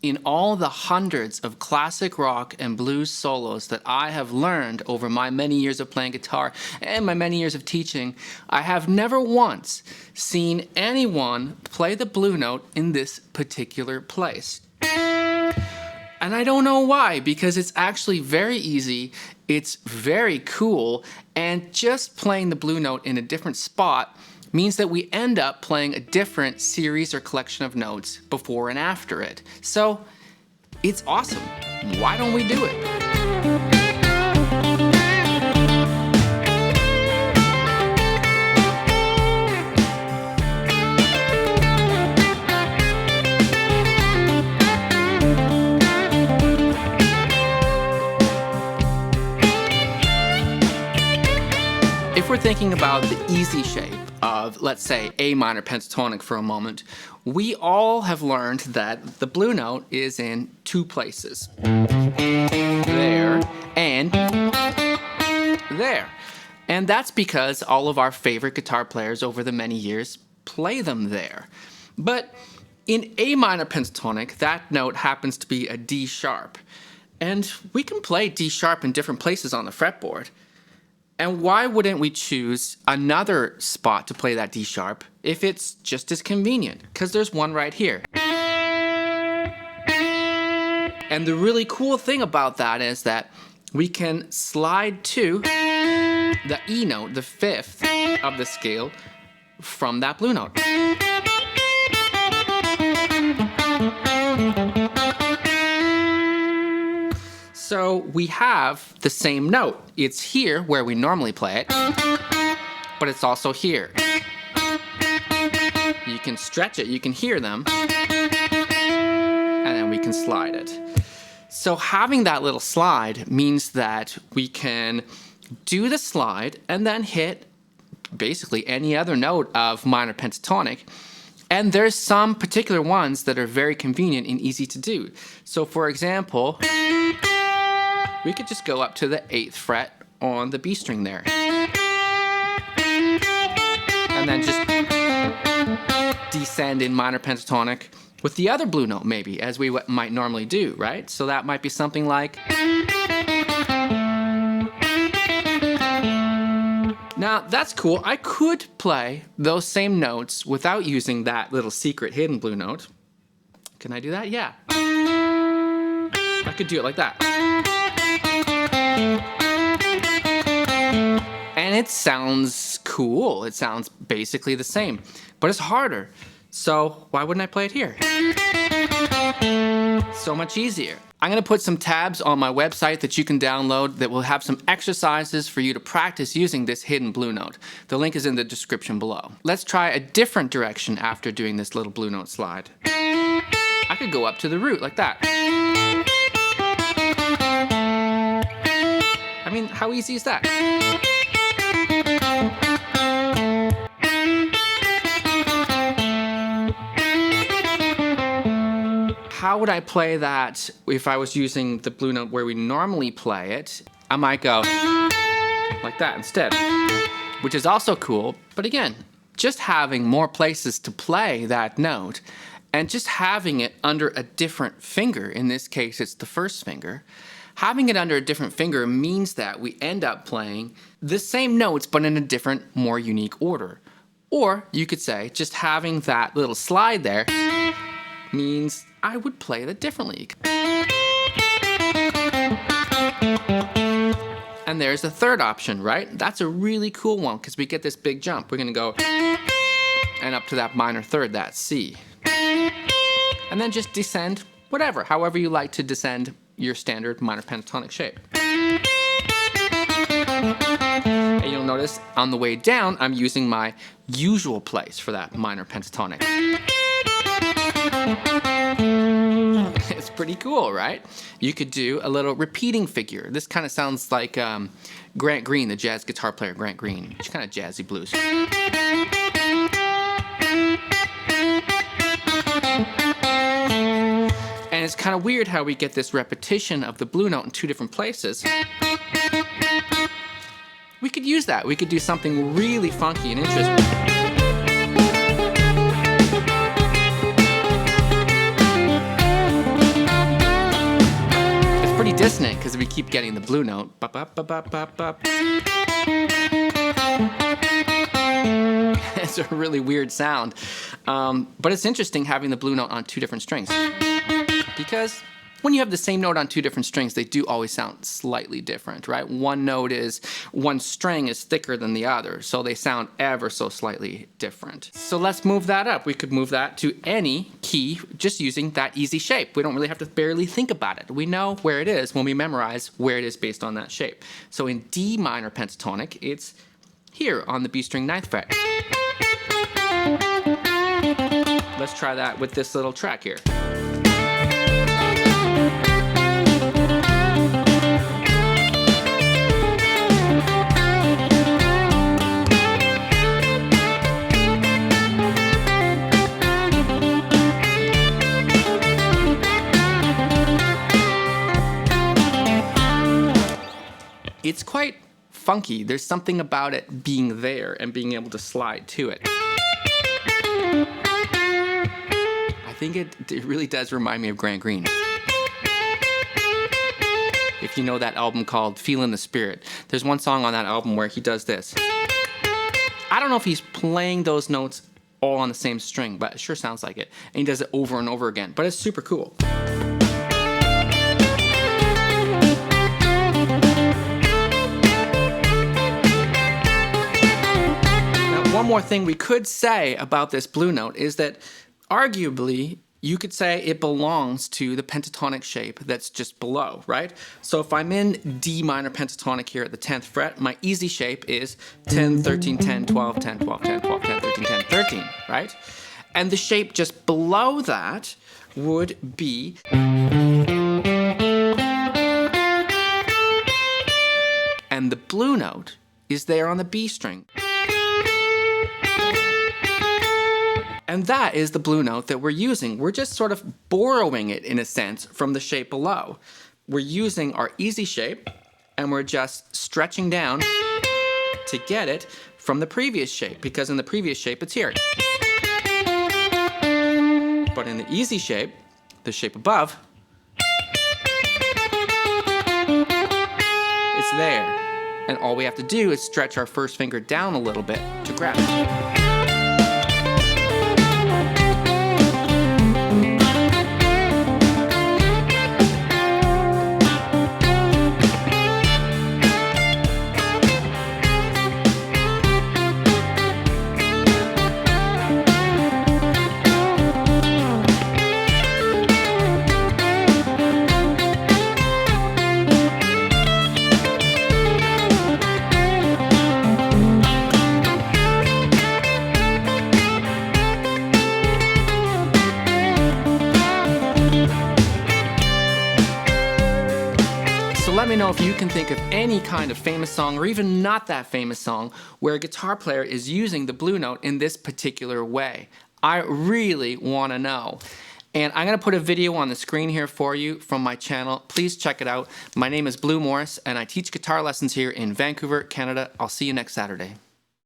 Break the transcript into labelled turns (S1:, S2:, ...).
S1: in all the hundreds of classic rock and blues solos that I have learned over my many years of playing guitar and my many years of teaching, I have never once seen anyone play the blue note in this particular place. And I don't know why, because it's actually very easy, it's very cool, and just playing the blue note in a different spot means that we end up playing a different series or collection of notes before and after it. So it's awesome. Why don't we do it? If we're thinking about the easy shape of, let's say, A minor pentatonic for a moment, we all have learned that the blue note is in two places. There and there. And that's because all of our favorite guitar players over the many years play them there. But in A minor pentatonic, that note happens to be a D sharp. And we can play D sharp in different places on the fretboard. And why wouldn't we choose another spot to play that D sharp if it's just as convenient? Because there's one right here. And the really cool thing about that is that we can slide to the E note, the fifth of the scale, from that blue note. So we have the same note. It's here where we normally play it, but it's also here. You can stretch it, you can hear them, and then we can slide it. So having that little slide means that we can do the slide and then hit basically any other note of minor pentatonic. And there's some particular ones that are very convenient and easy to do. So for example, we could just go up to the 8th fret on the B string there. And then just descend in minor pentatonic with the other blue note maybe, as we might normally do, right? So that might be something like... Now that's cool. I could play those same notes without using that little secret hidden blue note. Can I do that? Yeah. I could do it like that. And it sounds cool. It sounds basically the same, but it's harder. So why wouldn't I play it here? So much easier. I'm going to put some tabs on my website that you can download that will have some exercises for you to practice using this hidden blue note. The link is in the description below. Let's try a different direction after doing this little blue note slide. I could go up to the root like that. I mean, how easy is that? How would I play that if I was using the blue note where we normally play it? I might go like that instead, which is also cool. But again, just having more places to play that note and just having it under a different finger, in this case it's the first finger, having it under a different finger means that we end up playing the same notes but in a different, more unique order. Or you could say just having that little slide there means I would play it differently. And there's the third option, right? That's a really cool one because we get this big jump. We're gonna go and up to that minor third, that C. And then just descend, whatever, however you like to descend your standard minor pentatonic shape. And you'll notice on the way down, I'm using my usual place for that minor pentatonic. It's pretty cool, right? You could do a little repeating figure. This kind of sounds like Grant Green, the jazz guitar player Grant Green. It's kind of jazzy blues. And it's kind of weird how we get this repetition of the blue note in two different places. We could use that. We could do something really funky and interesting. dissonant because we keep getting the blue note. Bop, bop, bop, bop, bop, bop. It's a really weird sound. But it's interesting having the blue note on two different strings, because when you have the same note on two different strings, they do always sound slightly different, right? One string is thicker than the other, so they sound ever so slightly different. So let's move that up. We could move that to any key just using that easy shape. We don't really have to barely think about it. We know where it is when we memorize where it is based on that shape. So in D minor pentatonic, it's here on the B string 9th fret. Let's try that with this little track here. It's quite funky. There's something about it being there and being able to slide to it. I think it really does remind me of Grant Green. If you know that album called Feelin' the Spirit, there's one song on that album where he does this. I don't know if he's playing those notes all on the same string, but it sure sounds like it. And he does it over and over again, but it's super cool. One more thing we could say about this blue note is that arguably you could say it belongs to the pentatonic shape that's just below, right? So if I'm in D minor pentatonic here at the 10th fret, my easy shape is 10, 13, 10, 12, 10, 12, 10, 12, 10, 13, 10, 13, right? And the shape just below that would be and the blue note is there on the B string. And that is the blue note that we're using. We're just sort of borrowing it, in a sense, from the shape below. We're using our easy shape, and we're just stretching down to get it from the previous shape, because in the previous shape, it's here. But in the easy shape, the shape above, it's there. And all we have to do is stretch our first finger down a little bit to grab it. Let me know if you can think of any kind of famous song, or even not that famous song, where a guitar player is using the blue note in this particular way. I really want to know. And I'm going to put a video on the screen here for you from my channel. Please check it out. My name is Blue Morris, and I teach guitar lessons here in Vancouver, Canada. I'll see you next Saturday.